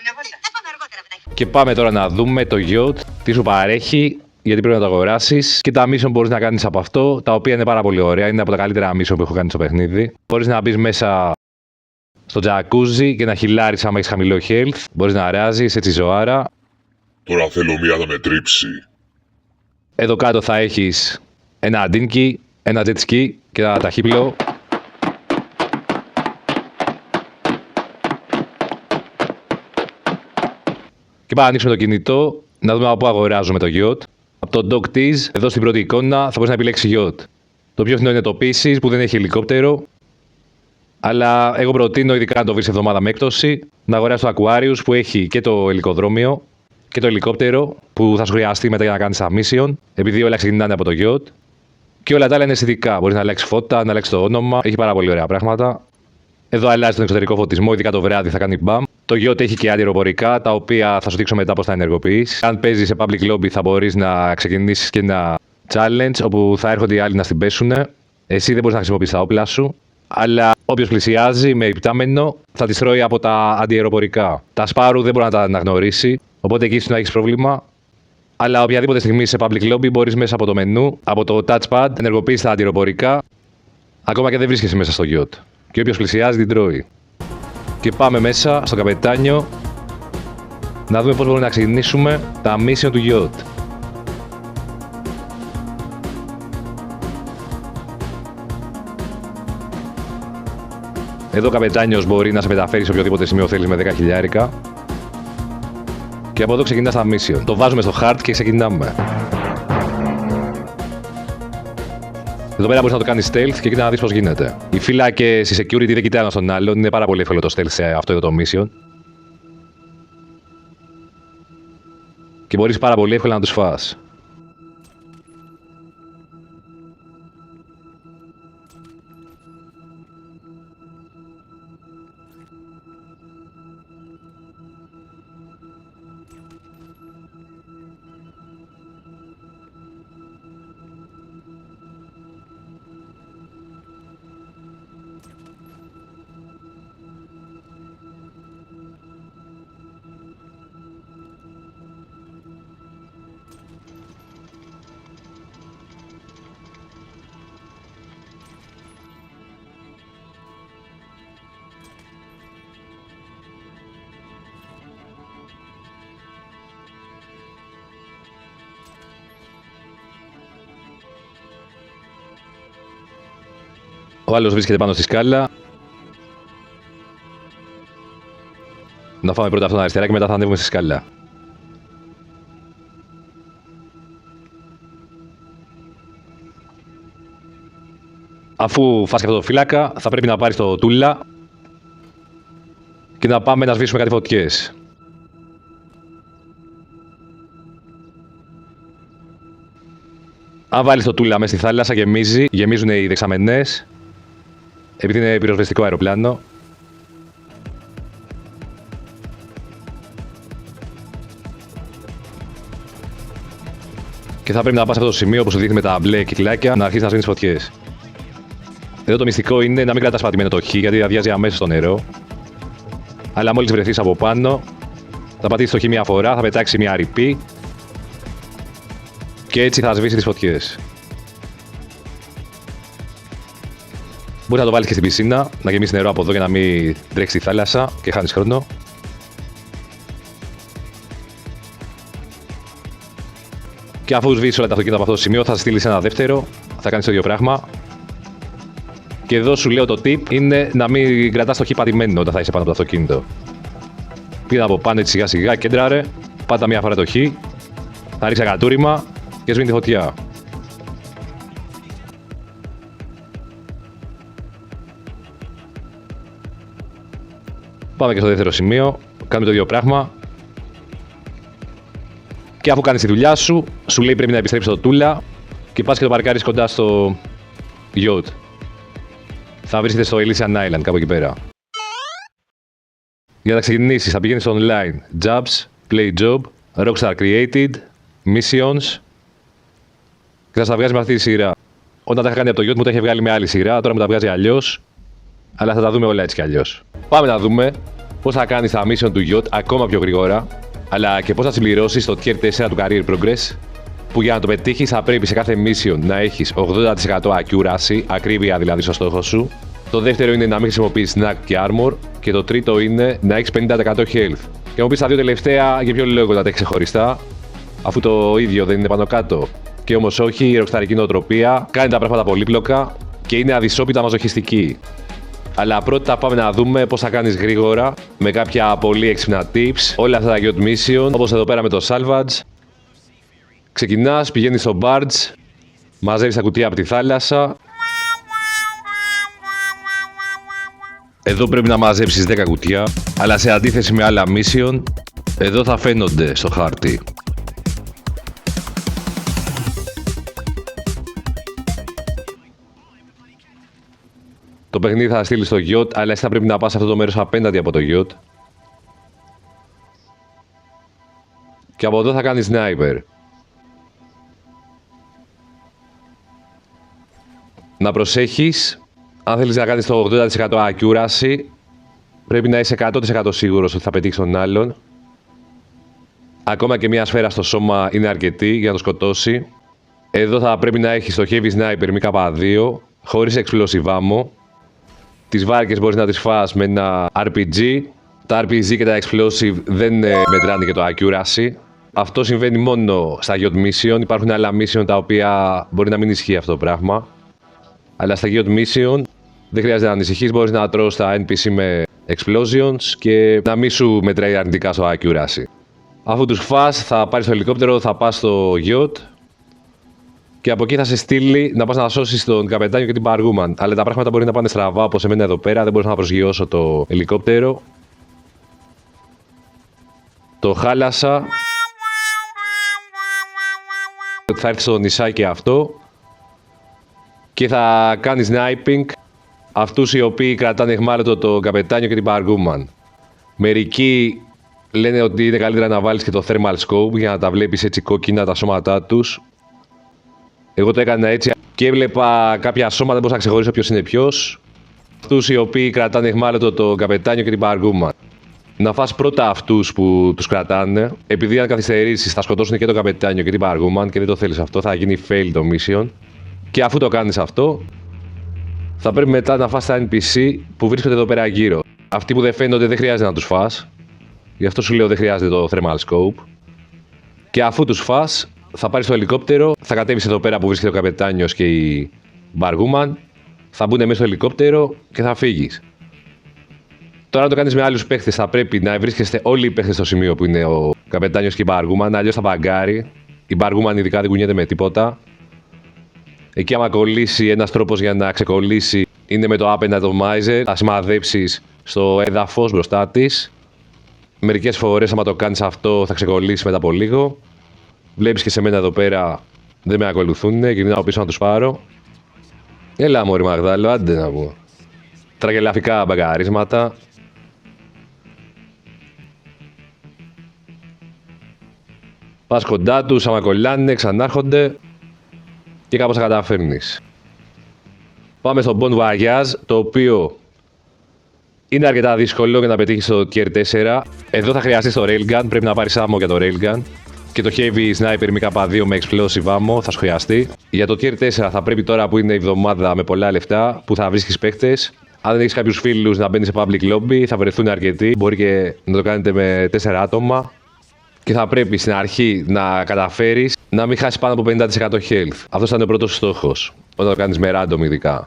μια βόλτα. Πάμε αργότερα, παιδάκι. Και πάμε τώρα να δούμε το yacht, τι σου παρέχει, γιατί πρέπει να το αγοράσεις και τα mission μπορείς να κάνεις από αυτό, τα οποία είναι πάρα πολύ ωραία. Είναι από τα καλύτερα mission που έχω κάνει στο παιχνίδι. Μπορείς να μπεις μέσα στο τζακούζι και να χυλάρεις άμα έχεις χαμηλό health. Μπορείς να αράζεις, έτσι ζωάρα. Τώρα θέλω μία να με τρίψει. Εδώ κάτω θα έχεις ένα αντίνκι, ένα jet ski και ένα ταχύπλο. Και πάμε να ανοίξουμε το κινητό, να δούμε από πού αγοράζουμε το yacht. Από το Dog Tease, εδώ στην πρώτη εικόνα, θα μπορείς να επιλέξεις yacht. Το πιο φθηνό είναι το Pieces που δεν έχει ελικόπτερο. Αλλά εγώ προτείνω, ειδικά να το βρεις εβδομάδα με έκπτωση, να αγοράσεις το Aquarius που έχει και το ελικοδρόμιο και το ελικόπτερο που θα σου χρειαστεί μετά για να κάνεις τα mission. Επειδή όλα ξεκινάνε από το yacht. Και όλα τα άλλα είναι αισθητικά. Μπορείς να αλλάξεις φώτα, να αλλάξεις το όνομα. Έχει πάρα πολύ ωραία πράγματα. Εδώ αλλάζει τον εξωτερικό φωτισμό, ειδικά το βράδυ θα κάνει μπαμ. Το yacht έχει και αντιεροπορικά, τα οποία θα σου δείξω μετά πώς θα ενεργοποιείς. Αν παίζεις σε public lobby, θα μπορείς να ξεκινήσεις και ένα challenge όπου θα έρχονται οι άλλοι να στην πέσουν. Εσύ δεν μπορείς να χρησιμοποιήσεις τα όπλα σου. Αλλά όποιος πλησιάζει με υπτάμενο θα τις τρώει από τα αντιεροπορικά. Τα Sparrow δεν μπορεί να τα αναγνωρίσει, οπότε εκεί να έχεις πρόβλημα. Αλλά οποιαδήποτε στιγμή σε public lobby μπορείς μέσα από το μενού, από το touchpad, ενεργοποιήσεις τα αντιεροπορικά, ακόμα και δεν βρίσκεσαι μέσα στο yacht. Και όποιος πλησιάζει την τρώει. Και πάμε μέσα στο καπετάνιο να δούμε πώς μπορούμε να ξεκινήσουμε τα mission του yacht. Εδώ ο καπετάνιος μπορεί να σε μεταφέρει σε οποιοδήποτε σημείο θέλεις με 10 χιλιάρικα. Και από εδώ ξεκινάς τα mission. Το βάζουμε στο hard και ξεκινάμε. Εδώ πέρα μπορείς να το κάνεις stealth και κοίτα να δεις πώς γίνεται. Οι φύλακες, οι security δεν κοιτάνε στον άλλον, είναι πάρα πολύ εύκολο το stealth σε αυτό εδώ το mission. Και μπορείς πάρα πολύ εύκολα να τους φας. Ο άλλος βρίσκεται πάνω στη σκάλα. Να φάμε πρώτα αυτόν αριστερά και μετά θα ανέβουμε στη σκάλα. Αφού φας και αυτό το φύλακα, θα πρέπει να πάρεις το τούλα και να πάμε να σβήσουμε κάτι φωτιές. Αν βάλεις το τούλα μέσα στη θάλασσα, γεμίζουν οι δεξαμενές. Επειδή είναι πυροσβεστικό αεροπλάνο. Και θα πρέπει να πας σε αυτό το σημείο που σου δείχνει με τα μπλε κυκλάκια να αρχίσεις να σβήνεις φωτιές. Εδώ το μυστικό είναι να μην κρατάς πατημένο το χ, γιατί αδειάζει αμέσως στο νερό. Αλλά μόλις βρεθείς από πάνω, θα πατήσεις το χ μία φορά, θα πετάξει μία ρηπή και έτσι θα σβήσει τις φωτιές. Μπορείς να το βάλεις και στην πισίνα, να γεμίσει νερό από εδώ για να μην τρέξει στη θάλασσα και χάνεις χρόνο. Και αφού σβήσεις όλα τα αυτοκίνητα από αυτό το σημείο, θα στείλεις ένα δεύτερο, θα κάνεις το ίδιο πράγμα. Και εδώ σου λέω το tip είναι να μην κρατάς το χ πατημένο όταν θα είσαι πάνω από το αυτοκίνητο. Πήγα από πάνω έτσι σιγά σιγά, κέντραρε, πάτα μία φορά το χ, θα ρίξει ακατούριμα και σβήνει τη φωτιά. Πάμε και στο δεύτερο σημείο, κάνουμε το ίδιο πράγμα. Και αφού κάνεις τη δουλειά σου, σου λέει πρέπει να επιστρέψεις το τούλα και πας και το παρκάρεις κοντά στο yacht. Θα βρίσκεται στο Elysian Island, κάπου εκεί πέρα. Για να ξεκινήσεις, θα πηγαίνεις στο online, jobs, play job, Rockstar Created, missions και θα στα βγάζει με αυτή τη σειρά. Όταν τα είχα κάνει από το yacht μου τα είχε βγάλει με άλλη σειρά, τώρα μου τα βγάζει αλλιώς, αλλά θα τα δούμε όλα έτσι κι αλλιώς. Πάμε να δούμε πώς θα κάνεις τα mission του yacht ακόμα πιο γρήγορα, αλλά και πώς θα συμπληρώσεις το tier 4 του Career Progress, που για να το πετύχεις θα πρέπει σε κάθε mission να έχεις 80% accuracy, ακρίβεια δηλαδή στο στόχο σου. Το δεύτερο είναι να μην χρησιμοποιείς snack και armor, και το τρίτο είναι να έχεις 50% health. Και μου πεις τα δύο τελευταία για ποιο λόγο να τα έχεις ξεχωριστά, αφού το ίδιο δεν είναι πάνω κάτω. Και όμως όχι, η ροκσταρική νοοτροπία κάνει τα πράγματα πολύπλοκα και είναι αδυσόπιτα μαζοχιστική. Αλλά πρώτα πάμε να δούμε πώς θα κάνεις γρήγορα με κάποια πολύ έξυπνα tips όλα αυτά τα yacht mission, όπως εδώ πέρα με το salvage. Ξεκινάς, πηγαίνεις στο barge, μαζεύεις τα κουτιά από τη θάλασσα. Εδώ πρέπει να μαζέψεις 10 κουτιά, αλλά σε αντίθεση με άλλα mission, εδώ θα φαίνονται στο χάρτη. Το παιχνίδι θα στείλει στο yacht, αλλά εσύ θα πρέπει να πας σε αυτό το μέρος απέναντι από το yacht. Και από εδώ θα κάνεις sniper. Να προσέχεις, αν θέλεις να κάνεις το 80% accuracy, πρέπει να είσαι 100% σίγουρος ότι θα πετύχεις τον άλλον. Ακόμα και μια σφαίρα στο σώμα είναι αρκετή για να το σκοτώσει. Εδώ θα πρέπει να έχεις το heavy sniper MK2, χωρίς explosive ammo. Τις βάρκες μπορείς να τις φας με ένα RPG. Τα RPG και τα explosive δεν μετράνε και το accuracy. Αυτό συμβαίνει μόνο στα yacht mission. Υπάρχουν άλλα mission τα οποία μπορεί να μην ισχύει αυτό το πράγμα. Αλλά στα yacht mission δεν χρειάζεται να ανησυχείς. Μπορείς να τρως τα NPC με explosions και να μην σου μετράει αρνητικά στο accuracy. Αφού τους φας θα πάρεις το ελικόπτερο, θα πας στο yacht. Και από εκεί θα σε στείλει να πας να σώσεις τον καπετάνιο και την Barwoman. Αλλά τα πράγματα μπορεί να πάνε στραβά, όπως εμένα εδώ πέρα. Δεν μπορούσα να προσγειώσω το ελικόπτερο. Το χάλασα. Θα έρθει στο νησάκι αυτό. Και θα κάνει sniping αυτούς οι οποίοι κρατάνε εχμάλωτο το καπετάνιο και την Barwoman. Μερικοί λένε ότι είναι καλύτερα να βάλεις και το thermal scope για να τα βλέπεις έτσι κόκκινα τα σώματά τους. Εγώ το έκανα έτσι και έβλεπα κάποια σώματα, δεν μπορούσα να ξεχωρίσω ποιος είναι ποιος. Αυτούς οι οποίοι κρατάνε εχμάλωτο το καπετάνιο και την Barwoman. Να φας πρώτα αυτούς που τους κρατάνε, επειδή αν καθυστερήσεις θα σκοτώσουν και το καπετάνιο και την Barwoman και δεν το θέλεις αυτό, θα γίνει fail το mission. Και αφού το κάνεις αυτό, θα πρέπει μετά να φας τα NPC που βρίσκονται εδώ πέρα γύρω. Αυτοί που δεν φαίνονται δεν χρειάζεται να τους φας. Γι' αυτό σου λέω δεν χρειάζεται το thermal scope. Και αφού τους φας, θα πάρεις το ελικόπτερο, θα κατέβεις εδώ πέρα που βρίσκεται ο καπετάνιος και η Barwoman, θα μπουν μέσα στο ελικόπτερο και θα φύγεις. Τώρα, αν το κάνεις με άλλους παίχτες, θα πρέπει να βρίσκεστε όλοι οι παίχτες στο σημείο που είναι ο καπετάνιος και η Barwoman, αλλιώς θα μπαγκάρει. Η Barwoman ειδικά δεν κουνιέται με τίποτα. Εκεί, άμα κολλήσει, ένας τρόπος για να ξεκολλήσει είναι με το up and atomizer. Θα σημαδέψεις στο έδαφος μπροστά της. Μερικές φορές, άμα το κάνεις αυτό, θα ξεκολλήσει μετά από λίγο. Βλέπεις και σε μένα εδώ πέρα δεν με ακολουθούν, γυρνάω πίσω να τους πάρω. Έλα μωρή Μαγδάλο, άντε να πω. Τραγελαφικά μπαγκαρίσματα. Πας κοντά τους, άμα κολλάνε, ξανάρχονται και κάπως θα καταφέρνεις. Πάμε στο Bon Voyage, το οποίο είναι αρκετά δύσκολο για να πετύχεις το Tier 4. Εδώ θα χρειαστείς το Railgun, πρέπει να πάρεις άμμο για το Railgun. Και το Heavy Sniper MK2 με Explosive Ammo θα σου χρειαστεί. Για το Tier 4 θα πρέπει τώρα που είναι η εβδομάδα με πολλά λεφτά που θα βρίσκεις παίχτες. Αν δεν έχεις κάποιους φίλους να μπαίνεις σε public lobby, θα βρεθούν αρκετοί. Μπορεί και να το κάνετε με 4 άτομα. Και θα πρέπει στην αρχή να καταφέρεις να μην χάσεις πάνω από 50% health. Αυτός θα είναι ο πρώτος στόχος. Όταν το κάνεις με random ειδικά.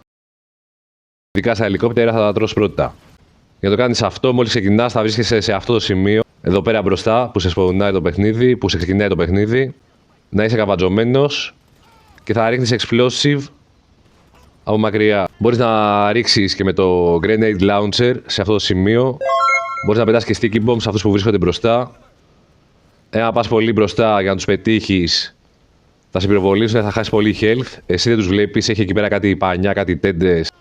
Ειδικά στα ελικόπτερα θα τα τρως πρώτα. Για να το κάνεις αυτό, μόλις ξεκινάς, θα βρίσκεσαι σε αυτό το σημείο. Εδώ πέρα μπροστά που σε σπονάει το παιχνίδι, που σε ξεκινάει το παιχνίδι. Να είσαι καβατζωμένος και θα ρίχνεις explosive από μακριά. Μπορείς να ρίξεις και με το grenade launcher σε αυτό το σημείο. Μπορείς να πετάς και sticky bombs σε αυτούς που βρίσκονται μπροστά. Εάν πας πολύ μπροστά για να τους πετύχεις, θα σε πυροβολήσουν, θα χάσεις πολύ health. Εσύ δεν τους βλέπεις, έχει εκεί πέρα κάτι πανιά, κάτι τέντες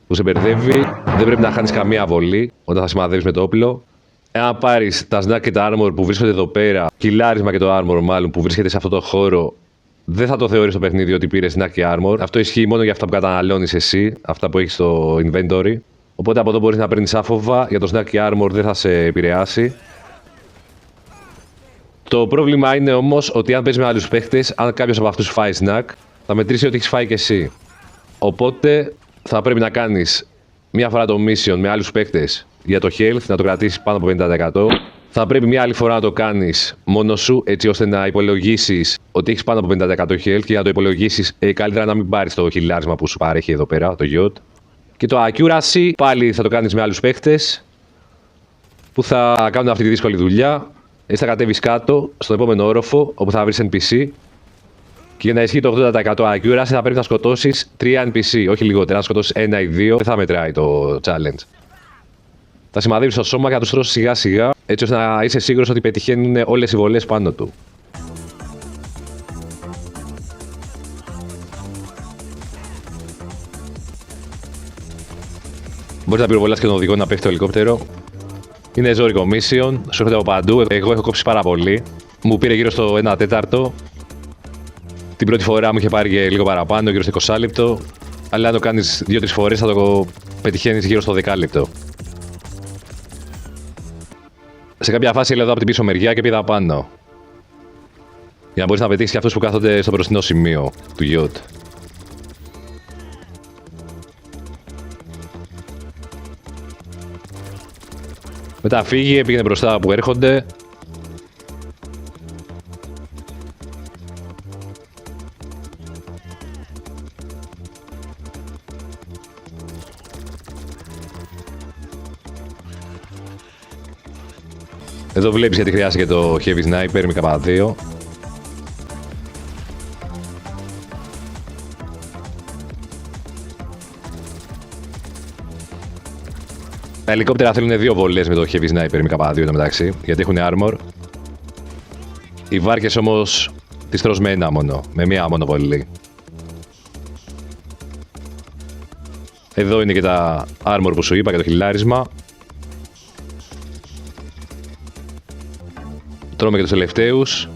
που σε μπερδεύει. Δεν πρέπει να χάνεις καμία βολή όταν θα σημαδεύεις με το όπλο. Εάν πάρεις τα snack και τα armor που βρίσκονται εδώ πέρα, κυλάρισμα και το armor μάλλον που βρίσκεται σε αυτό το χώρο, δεν θα το θεωρείς το παιχνίδι ότι πήρες snack και armor. Αυτό ισχύει μόνο για αυτά που καταναλώνεις εσύ, αυτά που έχεις στο inventory. Οπότε από εδώ μπορείς να παίρνεις άφοβα, για το snack και armor δεν θα σε επηρεάσει. Το πρόβλημα είναι όμως ότι αν παίζεις με άλλους παίχτες, αν κάποιος από αυτούς φάει snack, θα μετρήσει ότι έχεις φάει και εσύ. Οπότε θα πρέπει να κάνεις μία φορά το mission με άλλους παίχτες για το health, να το κρατήσεις πάνω από 50%. Θα πρέπει μία άλλη φορά να το κάνεις μόνος σου, έτσι ώστε να υπολογίσεις ότι έχεις πάνω από 50% health και για να το υπολογίσεις καλύτερα να μην πάρεις το χιλιάρισμα που σου παρέχει εδώ πέρα, το yacht. Και το accuracy πάλι θα το κάνεις με άλλους παίχτες που θα κάνουν αυτή τη δύσκολη δουλειά. Έτσι θα κατέβεις κάτω στον επόμενο όροφο όπου θα βρεις NPC και για να ισχύει το 80% accuracy θα πρέπει να σκοτώσεις 3 NPC, όχι λιγότερα, να σκοτώσεις 1 ή 2, δεν θα μετράει το challenge. Θα σημαδεύεις το σώμα και θα τους τρώσεις σιγά σιγά, έτσι ώστε να είσαι σίγουρος ότι πετυχαίνουν όλες οι βολές πάνω του. Μπορείς να πυροβολάς και τον οδηγό να πέφτει το ελικόπτερο. Είναι ζώρικο mission, σου έρχεται από παντού. Εγώ έχω κόψει πάρα πολύ. Μου πήρε γύρω στο 1 τέταρτο. Την πρώτη φορά μου είχε πάρει και λίγο παραπάνω, γύρω στο 20 λεπτό. Αλλά αν το κάνεις 2-3 φορές θα το πετυχαίνεις γύρω στο 10 λεπτό. Σε κάποια φάση έλα εδώ από την πίσω μεριά και πήδα πάνω. Για να μπορείς να πετύχεις και αυτούς που κάθονται στο μπροστινό σημείο του yacht. Μετά φύγει, πήγαινε μπροστά που έρχονται. Εδώ βλέπεις γιατί χρειάζεται και το Heavy Sniper MK2. Τα ελικόπτερα θέλουν 2 βολές με το Heavy Sniper MK2 εδώ μεταξύ, γιατί έχουν armor. Οι βάρκες όμως τις τρως με ένα μόνο, με μία μόνο βολή. Εδώ είναι και τα armor που σου είπα και το χιλάρισμα. Τρώμε και τους τελευταίους.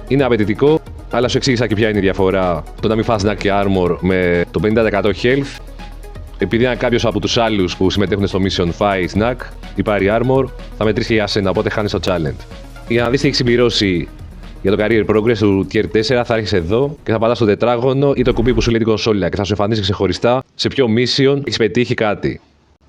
Είναι απαιτητικό, αλλά σου εξήγησα και ποια είναι η διαφορά το να μην φας snack και armor με το 50% health. Επειδή αν κάποιος από τους άλλους που συμμετέχουν στο mission φάει snack ή πάρει armor, θα μετρήσει για σένα, οπότε χάνεις το challenge. Για να δεις τι έχεις συμπληρώσει για το career progress του tier 4, θα έρχεσαι εδώ και θα πατάς το τετράγωνο ή το κουμπί που σου λέει την κονσόλα και θα σου εμφανίσει ξεχωριστά σε ποιο mission έχεις πετύχει κάτι.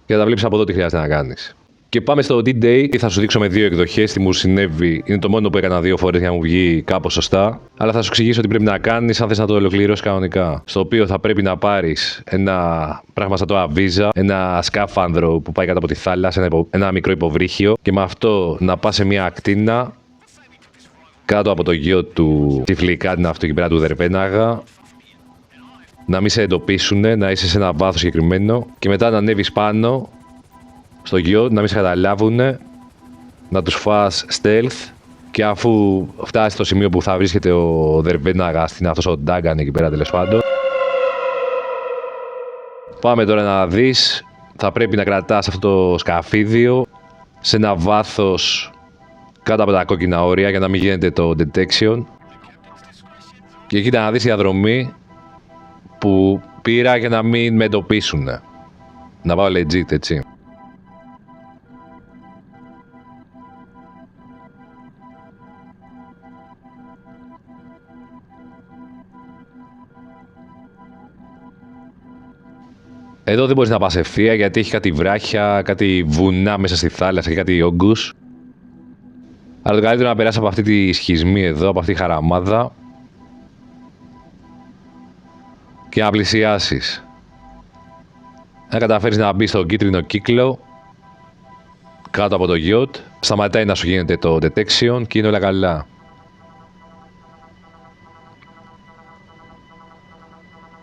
Και θα τα βλέπεις από εδώ τι χρειάζεται να κάνεις. Και πάμε στο D-Day. Θα σου δείξω με 2 εκδοχές τι μου συνέβη. Είναι το μόνο που έκανα 2 φορές για να μου βγει κάπως σωστά. Αλλά θα σου εξηγήσω τι πρέπει να κάνεις αν θες να το ολοκληρώσεις κανονικά. Στο οποίο θα πρέπει να πάρεις ένα πράγμα σαν το Avisa, ένα σκάφανδρο που πάει κάτω από τη θάλασσα, ένα μικρό υποβρύχιο. Και με αυτό να πας σε μια ακτίνα κάτω από το γιο του Τυφλικάτινα, αυτό εκεί πέρα του Δερπέναγα. Να μην σε εντοπίσουν, να είσαι σε ένα βάθος συγκεκριμένο και μετά να ανέβεις πάνω στο γιο, να μην σε καταλάβουν, να τους φας stealth και αφού φτάσεις στο σημείο που θα βρίσκεται ο Δερβέναγας, είναι αυτός ο Ντάγκαν εκεί πέρα τέλος πάντων. Πάμε τώρα να δεις, θα πρέπει να κρατάς αυτό το σκαφίδιο σε ένα βάθος κάτω από τα κόκκινα όρια για να μην γίνεται το detection. Και εκεί να δεις η διαδρομή που πήρα για να μην με εντοπίσουν. Να πάω legit, έτσι. Εδώ δεν μπορείς να πας ευθεία γιατί έχει κάτι βράχια, κάτι βουνά μέσα στη θάλασσα και κάτι όγκους. Αλλά το καλύτερο είναι να περάσεις από αυτή τη σχισμή εδώ, από αυτή τη χαραμάδα και να πλησιάσεις. Αν καταφέρεις να μπεις στον κίτρινο κύκλο κάτω από το yacht, σταματάει να σου γίνεται το detection και είναι όλα καλά.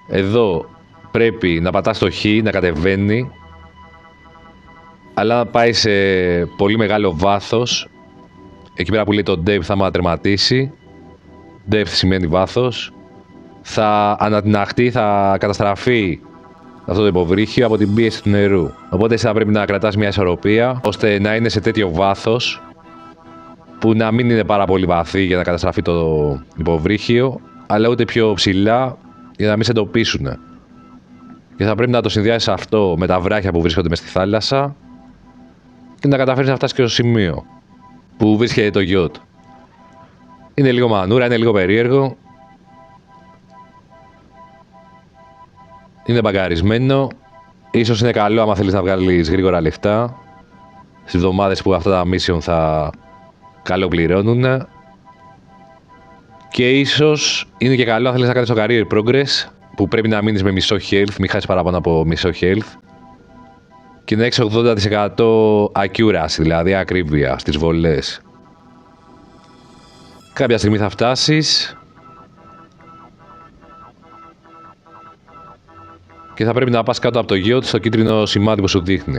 Εδώ πρέπει να πατάς το Χ, να κατεβαίνει, αλλά να πάει σε πολύ μεγάλο βάθος. Εκεί πέρα που λέει το depth θα τερματίσει. Depth σημαίνει βάθος. Θα ανατιναχτεί, θα καταστραφεί αυτό το υποβρύχιο από την πίεση του νερού. Οπότε εσύ θα πρέπει να κρατάς μια ισορροπία ώστε να είναι σε τέτοιο βάθος που να μην είναι πάρα πολύ βαθύ για να καταστραφεί το υποβρύχιο, αλλά ούτε πιο ψηλά για να μην σε εντοπίσουν. Και θα πρέπει να το συνδυάσεις αυτό με τα βράχια που βρίσκονται μες στη θάλασσα και να καταφέρεις να φτάσεις και στο σημείο που βρίσκεται το γιότ. Είναι λίγο μανούρα, είναι λίγο περίεργο. Είναι μπαγκαρισμένο. Ίσως είναι καλό άμα θέλεις να βγάλεις γρήγορα λεφτά στις εβδομάδες που αυτά τα mission θα καλοπληρώνουν. Και ίσως είναι και καλό αν θέλεις να κάνεις το career progress, που πρέπει να μείνεις με μισό health, μην χάσεις παραπάνω από μισό health, και να έχεις 80% accuracy, δηλαδή ακρίβεια στις βολές. Κάποια στιγμή θα φτάσεις και θα πρέπει να πας κάτω από το γιότ στο κίτρινο σημάδι που σου δείχνει.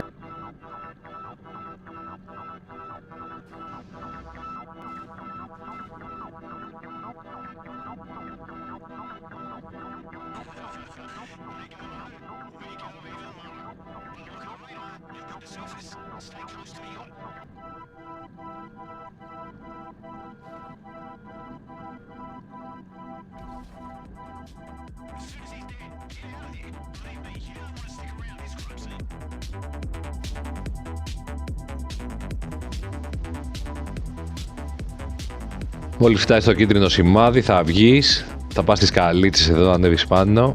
Μόλις φτάσεις στο κίτρινο σημάδι θα βγεις, θα πας στις καλύτσες εδώ να ανέβεις πάνω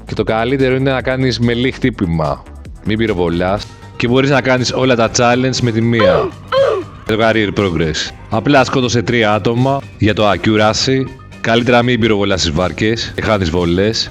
και το καλύτερο είναι να κάνεις μελή χτύπημα, μην πυροβολάς, και μπορείς να κάνεις όλα τα challenge με τη μία. Το career progress. Απλά σκότωσε 3 άτομα για το accuracy, καλύτερα μην πυροβολάς τις βάρκες και χάνεις βολές.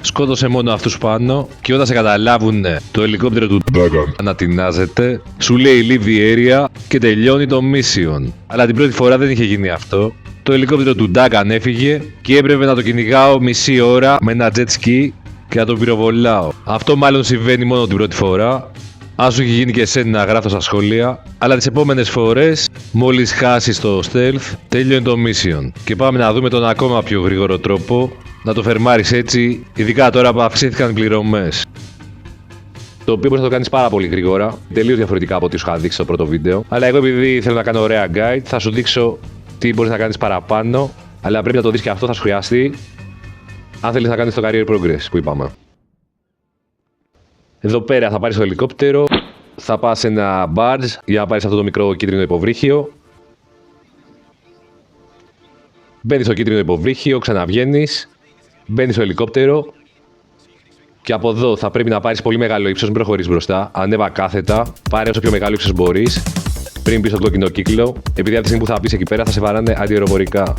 Σκότωσε μόνο αυτούς πάνω και όταν σε καταλάβουν το ελικόπτερο του Dagan ανατινάζεται, σου λέει leave the area και τελειώνει το mission. Αλλά την πρώτη φορά δεν είχε γίνει αυτό. Το ελικόπτερο του Dagan έφυγε και έπρεπε να το κυνηγάω μισή ώρα με ένα jet ski και να το πυροβολάω. Αυτό μάλλον συμβαίνει μόνο την πρώτη φορά. Αν σου έχει γίνει και εσένα, γράφω στα σχόλια. Αλλά τις επόμενες φορές, μόλις χάσεις το stealth, τελειώνει το mission. Και πάμε να δούμε τον ακόμα πιο γρήγορο τρόπο να το φερμάρεις έτσι, ειδικά τώρα που αυξήθηκαν οι πληρωμές. Το οποίο μπορείς να το κάνεις πάρα πολύ γρήγορα, τελείως διαφορετικά από ό,τι σου είχα δείξει στο πρώτο βίντεο. Αλλά εγώ, επειδή θέλω να κάνω ωραία guide, θα σου δείξω τι μπορείς να κάνεις παραπάνω. Αλλά πρέπει να το δεις και αυτό, θα σου χρειαστεί αν θέλεις να κάνεις το career progress που είπαμε. Εδώ πέρα θα πάρεις το ελικόπτερο, θα πας σε ένα barge για να πάρεις αυτό το μικρό κίτρινο υποβρύχιο. Μπαίνεις στο κίτρινο υποβρύχιο, ξαναβγαίνεις, μπαίνεις στο ελικόπτερο και από εδώ θα πρέπει να πάρεις πολύ μεγάλο ύψος, μην προχωρείς μπροστά. Ανέβα κάθετα, πάρε όσο πιο μεγάλο ύψος μπορείς πριν πεις στον κόκκινο κύκλο, επειδή από τη στιγμή που θα πεις εκεί πέρα θα σε βαράνε αντιαεροπορικά.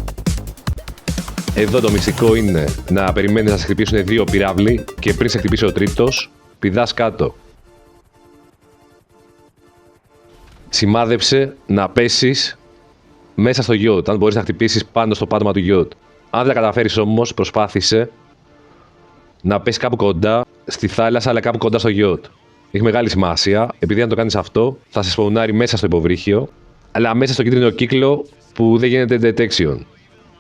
Εδώ το μυστικό είναι να περιμένεις να σε χτυπήσουν 2 πυράβλοι και πριν σε χτυπήσει ο τρίτος, πηδάς κάτω. Σημάδεψε να πέσεις μέσα στο γιότ, αν μπορείς να χτυπήσεις πάνω στο πάτωμα του γιότ. Αν δεν τα καταφέρεις όμως, προσπάθησε να πέσεις κάπου κοντά στη θάλασσα, αλλά κάπου κοντά στο γιότ. Έχει μεγάλη σημασία, επειδή αν το κάνεις αυτό, θα σε σπαουνάρει μέσα στο υποβρύχιο, αλλά μέσα στο κίτρινο κύκλο που δεν γίνεται detection.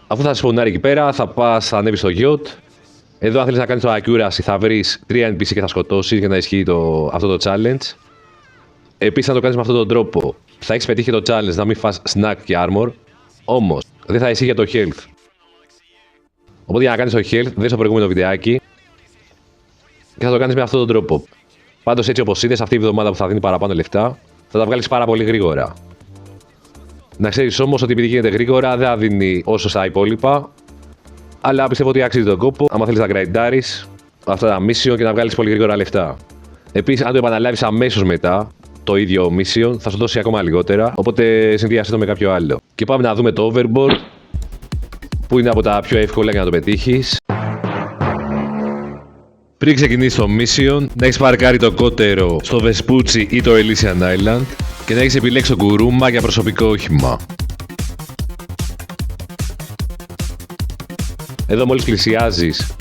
Αφού θα σε σπαουνάρει εκεί πέρα, θα ανέβεις στο γιότ. Εδώ, αν θέλεις να κάνεις το accuracy, θα βρεις 3 NPC και θα σκοτώσεις για να ισχύει αυτό το challenge. Επίσης, αν το κάνεις με αυτόν τον τρόπο, θα έχεις πετύχει το challenge να μην φας snack και armor, όμως δεν θα ισχύει για το health. Οπότε για να κάνεις το health, δες το προηγούμενο βιντεάκι και θα το κάνεις με αυτόν τον τρόπο. Πάντως, έτσι όπως είδες, αυτή η εβδομάδα που θα δίνει παραπάνω λεφτά, θα τα βγάλεις πάρα πολύ γρήγορα. Να ξέρεις όμως ότι επειδή γίνεται γρήγορα, δεν θα δίνει όσο στα υπόλοιπα, αλλά πιστεύω ότι αξίζει τον κόπο άμα θέλεις να γκραϊντάρεις αυτά τα mission και να βγάλεις πολύ γρήγορα λεφτά. Επίσης, αν το επαναλάβεις αμέσως μετά το ίδιο mission, θα σου δώσει ακόμα λιγότερα, οπότε συνδυάσαι το με κάποιο άλλο. Και πάμε να δούμε το overboard, που είναι από τα πιο εύκολα για να το πετύχεις. Πριν ξεκινήσεις το mission, να έχεις παρκάρει το κότερο στο Vespucci ή το Elysian Island και να έχεις επιλέξει το κουρούμα για προσωπικό όχημα. Εδώ μόλις πλησιάζεις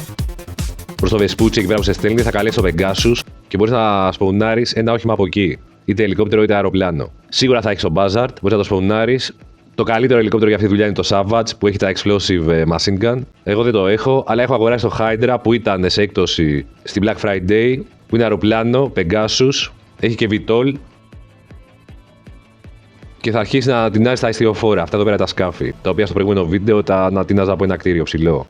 προς το Vespucci, εκεί πέρα που σε στέλνει, θα καλέσεις το Pegasus και μπορείς να σπαουνάρεις ένα όχημα από εκεί. Είτε ελικόπτερο είτε αεροπλάνο. Σίγουρα θα έχεις το Buzzard, μπορείς να το σπαουνάρεις. Το καλύτερο ελικόπτερο για αυτή τη δουλειά είναι το Savage που έχει τα Explosive Machine Gun. Εγώ δεν το έχω, αλλά έχω αγοράσει το Hydra που ήταν σε έκπτωση στην Black Friday, που είναι αεροπλάνο, Pegasus, έχει και VTOL. και θα αρχίσει να ανατινάζει τα ιστιοφόρα, αυτά εδώ πέρα τα σκάφη, τα οποία στο προηγούμενο βίντεο τα ανατινάζα από ένα κτίριο ψηλό.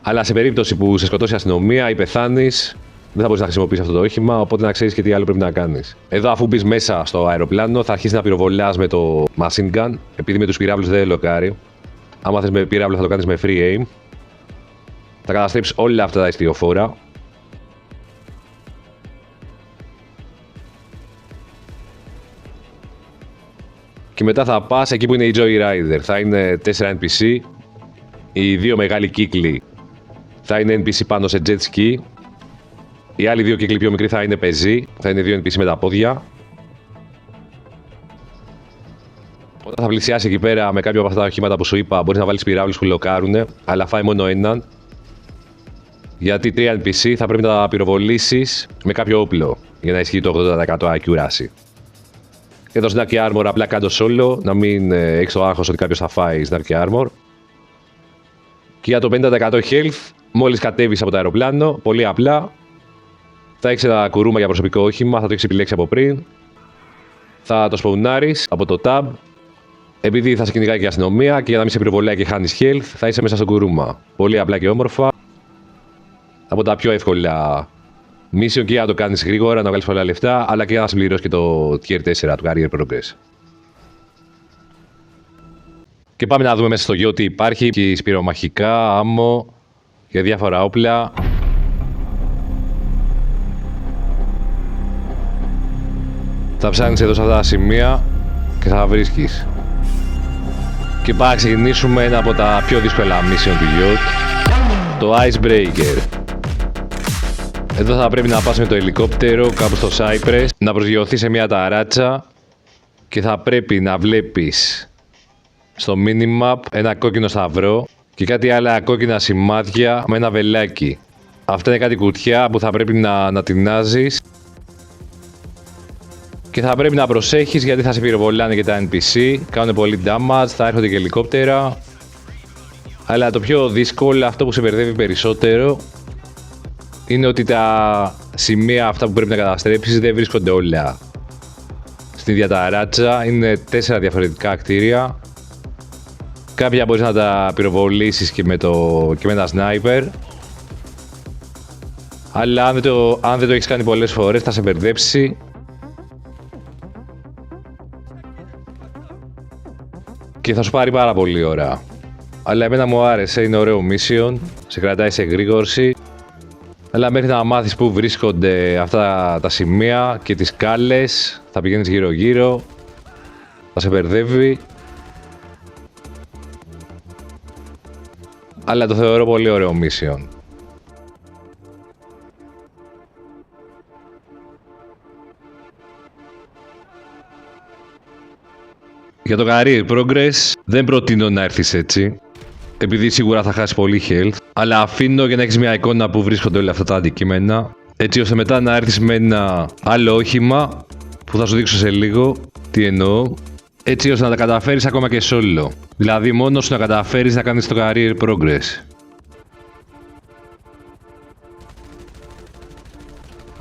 Αλλά σε περίπτωση που σε σκοτώσει η αστυνομία ή πεθάνεις, δεν θα μπορείς να χρησιμοποιήσεις αυτό το όχημα, οπότε να ξέρεις και τι άλλο πρέπει να κάνεις. Εδώ, αφού μπεις μέσα στο αεροπλάνο, θα αρχίσεις να πυροβολάς με το machine gun, επειδή με τους πυράβλους δεν λοκάρει. Άμα θες με πυράβλο, θα το κάνεις με free aim. Θα καταστρέψεις όλα αυτά τα ιστιοφόρα. Και μετά θα πας εκεί που είναι η Joyrider. Θα είναι 4 NPC. Οι δύο μεγάλοι κύκλοι θα είναι NPC πάνω σε jet ski. Οι άλλοι δύο κύκλοι πιο μικροί θα είναι πεζοί. Θα είναι δύο NPC με τα πόδια. Όταν θα πλησιάσει εκεί πέρα με κάποιο από αυτά τα οχήματα που σου είπα, μπορείς να βάλεις πυράβλους που λοκάρουνε, αλλά φάει μόνο έναν. Γιατί 3 NPC θα πρέπει να τα πυροβολήσεις με κάποιο όπλο για να ισχύει το 80% accuracy. Και το Snarky Armor απλά κάτω solo, να μην έχεις το άγχος ότι κάποιος θα φάει Snarky Armor. Και για το 50% health, μόλις κατέβεις από το αεροπλάνο, πολύ απλά, θα έχεις ένα κουρούμα για προσωπικό όχημα, θα το έχεις επιλέξει από πριν. Θα το σπαουνάρεις από το tab. Επειδή θα σε κυνηγάει και η αστυνομία και για να μην σε πυροβολάει και χάνεις health, θα είσαι μέσα στο κουρούμα. Πολύ απλά και όμορφα. Από τα πιο εύκολα mission και για να το κάνεις γρήγορα, να βγάλεις πολλά λεφτά, αλλά και για να συμπληρώσεις και το tier 4 του Career Progress. Και πάμε να δούμε μέσα στο γιο τι υπάρχει. Έχει σπυρομαχικά, άμμο για διάφορα όπλα. Θα ψάχνεις εδώ σε αυτά τα σημεία και θα βρίσκεις. Και πάμε να ξεκινήσουμε ένα από τα πιο δύσκολα mission του yacht, το Icebreaker. Εδώ θα πρέπει να πας με το ελικόπτερο κάπου στο Cypress, να προσγειωθείς σε μια ταράτσα και θα πρέπει να βλέπεις στο minimap ένα κόκκινο σταυρό και κάτι άλλα κόκκινα σημάδια με ένα βελάκι. Αυτά είναι κάτι κουτιά που θα πρέπει να ανατινάζεις και θα πρέπει να προσέχεις γιατί θα σε πυροβολάνε και τα NPC, κάνουν πολύ damage, θα έρχονται και ελικόπτερα. Αλλά το πιο δύσκολο, αυτό που σε μπερδεύει περισσότερο, είναι ότι τα σημεία αυτά που πρέπει να καταστρέψεις δεν βρίσκονται όλα στην ίδια ταράτσα. Είναι 4 διαφορετικά κτίρια. Κάποια μπορείς να τα πυροβολήσεις και με ένα sniper. Αλλά αν δεν το έχεις κάνει πολλές φορές θα σε μπερδέψει. Και θα σου πάρει πάρα πολύ ώρα. Αλλά εμένα μου άρεσε, είναι ωραίο mission, σε κρατάει σε εγρήγορση. Αλλά μέχρι να μάθεις πού βρίσκονται αυτά τα σημεία και τις σκάλες, θα πηγαίνεις γύρω γύρω, θα σε μπερδεύει. Αλλά το θεωρώ πολύ ωραίο mission. Για το Career Progress δεν προτείνω να έρθεις έτσι, επειδή σίγουρα θα χάσεις πολύ health, αλλά αφήνω για να έχεις μια εικόνα που βρίσκονται όλα αυτά τα αντικείμενα, έτσι ώστε μετά να έρθεις με ένα άλλο όχημα που θα σου δείξω σε λίγο τι εννοώ, έτσι ώστε να τα καταφέρεις ακόμα και solo. Δηλαδή μόνος σου να καταφέρεις να κάνεις το Career Progress.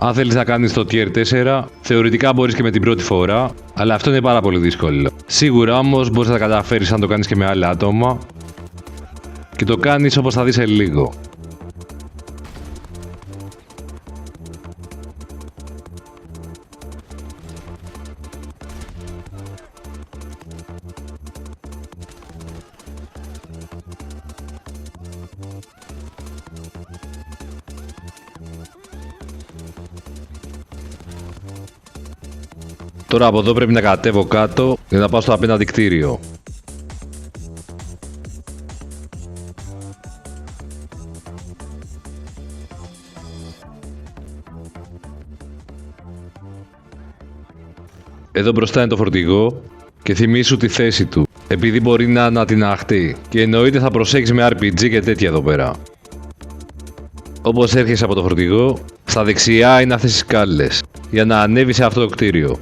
Αν θέλεις να κάνεις το Tier 4, θεωρητικά μπορείς και με την πρώτη φορά, αλλά αυτό είναι πάρα πολύ δύσκολο. Σίγουρα όμως μπορείς να τα καταφέρεις αν το κάνεις και με άλλα άτομα και το κάνεις όπως θα δεις σε λίγο. Τώρα από εδώ πρέπει να κατέβω κάτω για να πάω στο απέναντι κτίριο. Εδώ μπροστά είναι το φορτηγό και θυμήσου τη θέση του, επειδή μπορεί να ανατιναχτεί και εννοείται θα προσέχεις με RPG και τέτοια εδώ πέρα. Όπως έρχεσαι από το φορτηγό, στα δεξιά είναι αυτές οι σκάλες για να ανέβεις σε αυτό το κτίριο.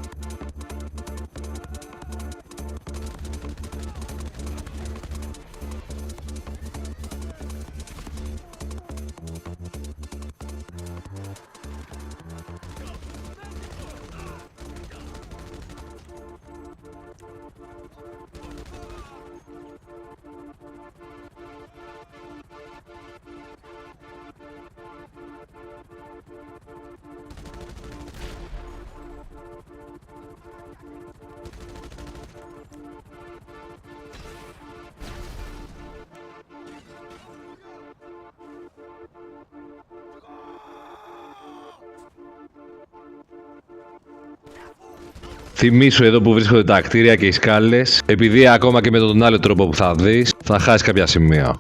Θυμήσου εδώ που βρίσκονται τα κτίρια και οι σκάλες, επειδή ακόμα και με τον άλλο τρόπο που θα δεις, θα χάσεις κάποια σημεία.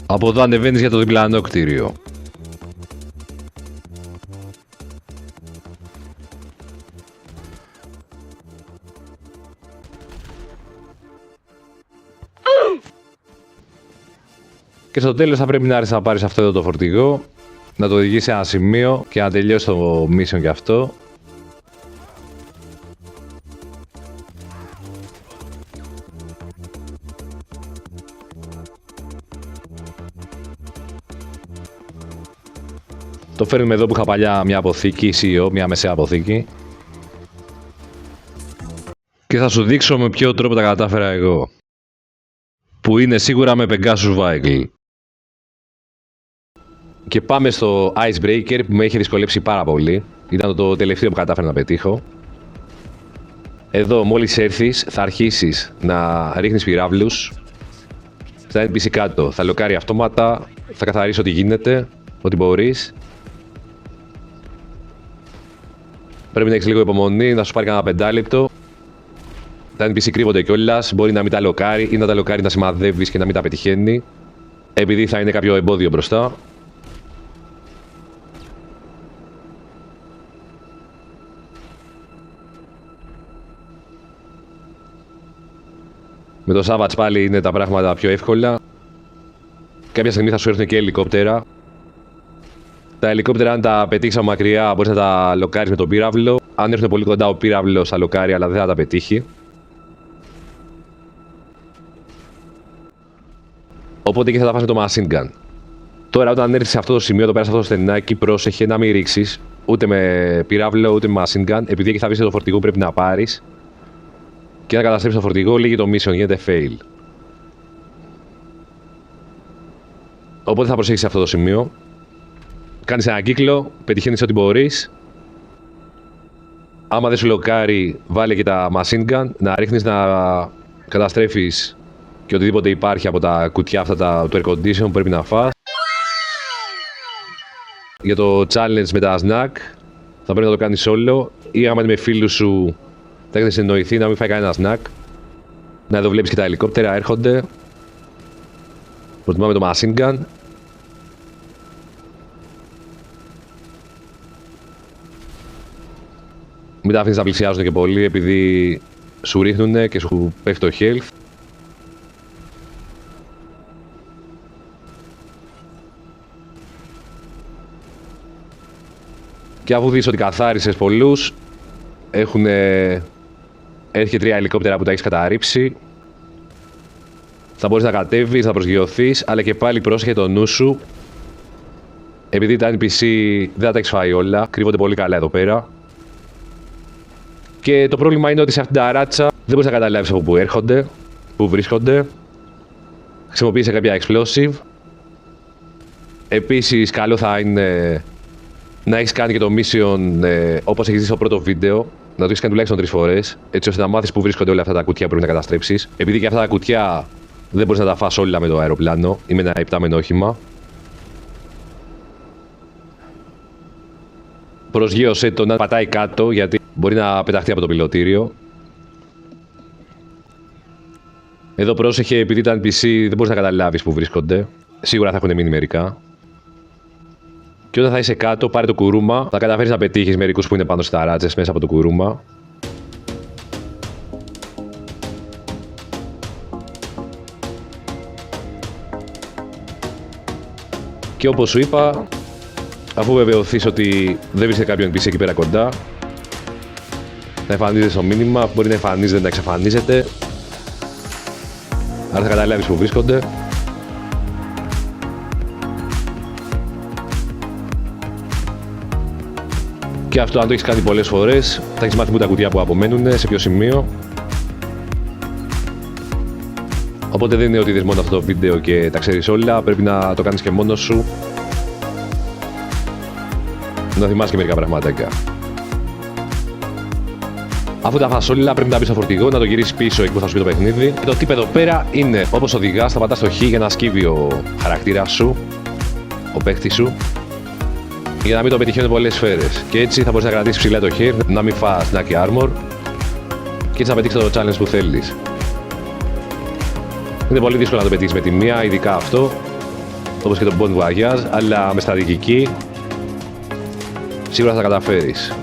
Από εδώ ανεβαίνεις για το διπλανό κτίριο. Και στο τέλος θα πρέπει να έρθεις να πάρεις αυτό εδώ το φορτηγό, να το οδηγήσεις σε ένα σημείο και να τελειώσει το mission και αυτό. Το φέρνουμε εδώ που είχα παλιά μια αποθήκη, CEO, μια μεσαία αποθήκη. Και θα σου δείξω με ποιο τρόπο τα κατάφερα εγώ. Που είναι σίγουρα με Pegasus Vehicle. Και πάμε στο Icebreaker που με είχε δυσκολέψει πάρα πολύ. Ήταν το τελευταίο που κατάφερα να πετύχω. Εδώ μόλις έρθεις θα αρχίσεις να ρίχνεις πυράβλους. Θα NPC κάτω, θα λοκάρει αυτόματα, θα καθαρίσει ό,τι γίνεται, ό,τι μπορείς. Πρέπει να έχεις λίγο υπομονή, να σου πάρει κανένα 5 λεπτό. Τα NPC κρύβονται κιόλας, μπορεί να μην τα λοκάρει ή να τα λοκάρει να σημαδεύεις και να μην τα πετυχαίνει. Επειδή θα είναι κάποιο εμπόδιο μπροστά. Με το Savage πάλι είναι τα πράγματα πιο εύκολα. Κάποια στιγμή θα σου έρθουν και ελικόπτερα. Τα ελικόπτερα, αν τα πετύχεις από μακριά, μπορείς να τα λοκάρεις με τον πύραυλο. Αν έρθουν πολύ κοντά, ο πύραυλος θα λοκάρει, αλλά δεν θα τα πετύχει. Οπότε και θα τα φας με το machine gun. Τώρα, όταν έρθεις σε αυτό το σημείο, εδώ πέρα σε αυτό το στενάκι, πρόσεχε να μην ρίξεις ούτε με πύραυλο ούτε με machine gun, επειδή εκεί θα βρεις το φορτηγό που πρέπει να πάρεις. Και να καταστρέψεις το φορτηγό, λύγει το mission, γίνεται fail. Οπότε θα προσέξεις σε αυτό το σημείο. Κάνεις έναν κύκλο, πετυχαίνεις ό,τι μπορείς. Άμα δεν σου λοκάρει, βάλε και τα machine gun, να ρίχνεις να καταστρέφεις και οτιδήποτε υπάρχει από τα κουτιά αυτά του air condition που πρέπει να φας. Για το challenge με τα snack, θα πρέπει να το κάνεις solo ή άμα είναι με φίλους σου, θα έχετε συνοηθεί να μην φάει κανένα snack. Να εδώ βλέπεις και τα ελικόπτερα έρχονται. Προτιμάμε το machine gun. Μην τα αφήνεις να πλησιάζουν και πολύ επειδή σου ρίχνουνε και σου πέφτει το health. Και αφού δεις ότι καθάρισες πολλούς, έρχεται 3 ελικόπτερα που τα έχεις καταρρύψει. Θα μπορείς να κατέβεις, να προσγειωθείς, αλλά και πάλι πρόσεχε το νου σου. Επειδή τα NPC δεν θα τα έχεις φάει όλα, κρύβονται πολύ καλά εδώ πέρα. Και το πρόβλημα είναι ότι σε αυτήν την ταράτσα δεν μπορείς να καταλάβεις από πού έρχονται, πού βρίσκονται. Χρησιμοποίησε κάποια explosive. Επίσης, καλό θα είναι να έχεις κάνει και το mission όπως έχεις δει στο πρώτο βίντεο. Να το έχεις κάνει τουλάχιστον 3 φορές, έτσι ώστε να μάθεις πού βρίσκονται όλα αυτά τα κουτιά που πρέπει να καταστρέψεις. Επειδή και αυτά τα κουτιά δεν μπορείς να τα φας όλα με το αεροπλάνο ή με ένα υπτάμενο όχημα. Προσγείωσέ το να πατάει κάτω, γιατί μπορεί να πεταχτεί από το πιλωτήριο. Εδώ πρόσεχε, επειδή τα NPC δεν μπορείς να καταλάβεις πού βρίσκονται. Σίγουρα θα έχουν μείνει μερικά. Και όταν θα είσαι κάτω, πάρε το κουρούμα. Θα καταφέρεις να πετύχεις μερικούς που είναι πάνω στις ταράτσες μέσα από το κουρούμα. Και όπως σου είπα, αφού βεβαιωθείς ότι δεν βρίσκεται κάποιον NPC εκεί πέρα κοντά, θα εμφανίζεται στο μήνυμα, μπορεί να εμφανίζεται, να εξαφανίζεται. Άρα θα καταλάβεις που βρίσκονται. Και αυτό, αν το έχεις κάνει πολλές φορές, θα έχεις μάθει που τα κουτιά που απομένουν, σε ποιο σημείο. Οπότε δεν είναι ότι είδες μόνο αυτό το βίντεο και τα ξέρεις όλα, πρέπει να το κάνεις και μόνος σου. Να θυμάσαι και μερικά πραγματάκια. Αφού τα φας όλα, πρέπει να μπεις στο φορτηγό, να το γυρίσεις πίσω εκεί που θα σου πει το παιχνίδι. Και το tip εδώ πέρα είναι, όπως οδηγάς, θα πατάς το Χ για να σκύβει ο χαρακτήρας σου, ο παίκτης σου. για να μην το πετυχαίνουν πολλές σφαίρες. Και έτσι θα μπορείς να κρατήσεις ψηλά το hair, να μην φας snacky armor και έτσι να πετύχεις το challenge που θέλεις. Είναι πολύ δύσκολο να το πετύχεις με τη μία, ειδικά αυτό, όπως και το Bon Voyage, αλλά με στρατηγική σίγουρα θα τα καταφέρεις.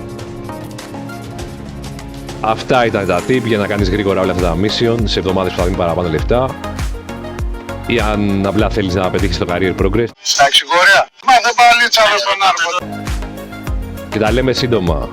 Αυτά ήταν τα tip για να κάνεις γρήγορα όλα αυτά τα mission σε εβδομάδες που θα δίνει παραπάνω λεφτά ή αν απλά θέλεις να πετύχεις το career progress. Στα εξηγόρια, μάθε παλίτσα στον άρμο. Και τα λέμε σύντομα.